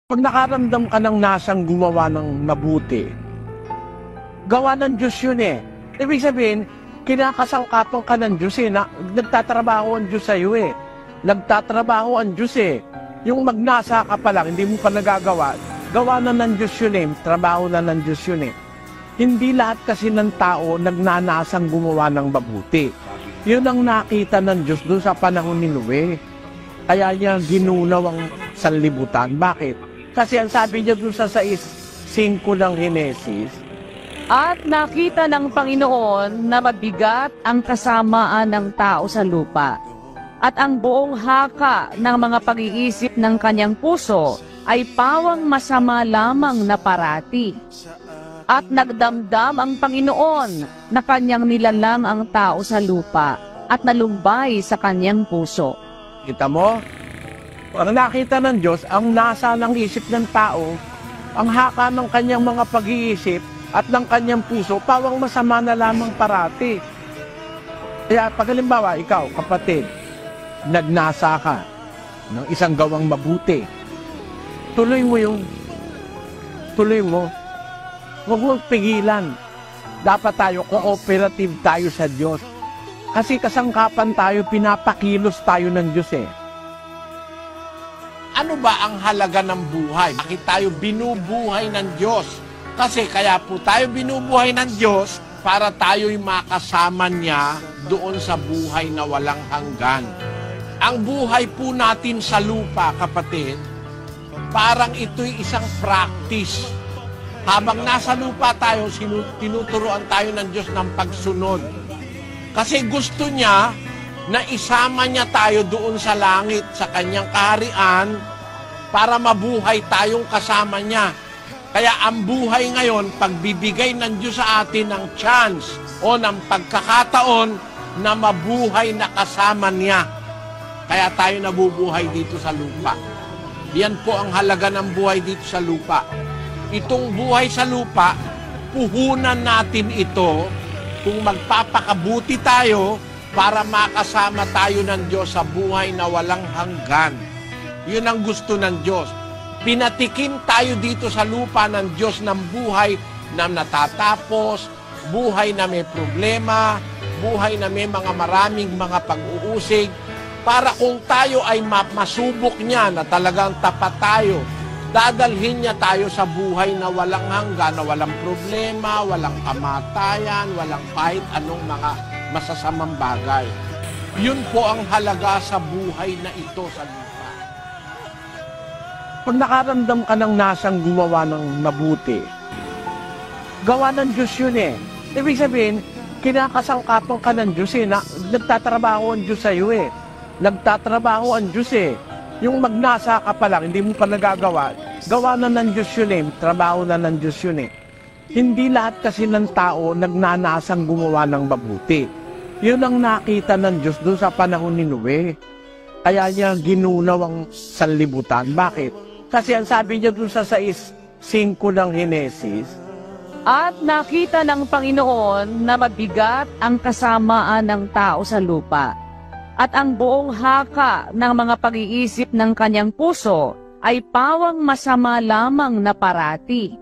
Pag nakaramdam ka ng nasang gumawa ng mabuti, gawa ng Diyos yun eh. Ibig sabihin, kinakasangkapan ka ng Diyos eh. Nagtatrabaho ang Diyos sa'yo eh. Nagtatrabaho ang Diyos eh. Yung magnasa ka pa lang, hindi mo pa nagagawa, gawa na ng Diyos yun eh. Trabaho na ng Diyos yun eh. Hindi lahat kasi ng tao nagnanasang gumawa ng mabuti. Yun ang nakita ng Diyos doon sa panahon ni Noe. Kaya niya ginunaw ang sanlibutan. Bakit? Kasi ang sabi niya doon sa 6:5 ng Henesis, At nakita ng Panginoon na mabigat ang kasamaan ng tao sa lupa, at ang buong haka ng mga pag-iisip ng kanyang puso ay pawang masama lamang na parati. At nagdamdam ang Panginoon na kanyang nilalang ang tao sa lupa at nalumbay sa kanyang puso. kita mo? Ang nakita ng Diyos, ang nasa ng isip ng tao, ang haka ng kanyang mga pag-iisip at ng kanyang puso, pawang masama na lamang parati. Kaya pag halimbawa, ikaw, kapatid, nagnasa ka ng isang gawang mabuti, tuloy mo yung, tuloy mo. Huwag mong pigilan. Dapat tayo, cooperative tayo sa Diyos. Kasi kasangkapan tayo, pinapakilos tayo ng Diyos eh. Ano ba ang halaga ng buhay? Bakit tayo binubuhay ng Diyos? Kasi kaya po tayo binubuhay ng Diyos para tayo'y makasama niya doon sa buhay na walang hanggan. Ang buhay po natin sa lupa, kapatid, parang ito'y isang practice. Habang nasa lupa tayo, tinuturuan tayo ng Diyos ng pagsunod. Kasi gusto niya na isama niya tayo doon sa langit, sa kanyang kaharian, para mabuhay tayong kasama niya. Kaya ang buhay ngayon, pagbibigay ng Diyos sa atin ng chance o ng pagkakataon na mabuhay na kasama niya. Kaya tayo nabubuhay dito sa lupa. Yan po ang halaga ng buhay dito sa lupa. Itong buhay sa lupa, puhunan natin ito kung magpapakabuti tayo para makasama tayo ng Diyos sa buhay na walang hanggan. Yun ang gusto ng Diyos. Pinatikim tayo dito sa lupa ng Diyos ng buhay na natatapos, buhay na may problema, buhay na may maraming mga pag-uusig, para kung tayo ay masubok niya na talagang tapat tayo, dadalhin niya tayo sa buhay na walang hanggan, na walang problema, walang kamatayan, walang kahit anong mga masasamang bagay. Yun po ang halaga sa buhay na ito sa lupa. Pag nakaramdam ka ng nasang gumawa ng mabuti, gawa ng Diyos yun eh. Ibig sabihin, kinakasangkapan ka ng Diyos eh. Nagtatrabaho ang Diyos sa'yo eh. Nagtatrabaho ang Diyos eh. Yung magnasa ka pa lang, hindi mo pa nagagawa, gawa na ng Diyos yun eh. Trabaho na ng Diyos yun eh. Hindi lahat kasi ng tao nagnanasang gumawa ng mabuti. Yun ang nakita ng Diyos doon sa panahon ni Noe. Kaya niya ginunaw ang sanlibutan. Bakit? Kasi ang sabi niya doon sa 6:5 ng Henesis, At nakita ng Panginoon na mabigat ang kasamaan ng tao sa lupa, at ang buong haka ng mga pag-iisip ng kanyang puso ay pawang masama lamang na parati.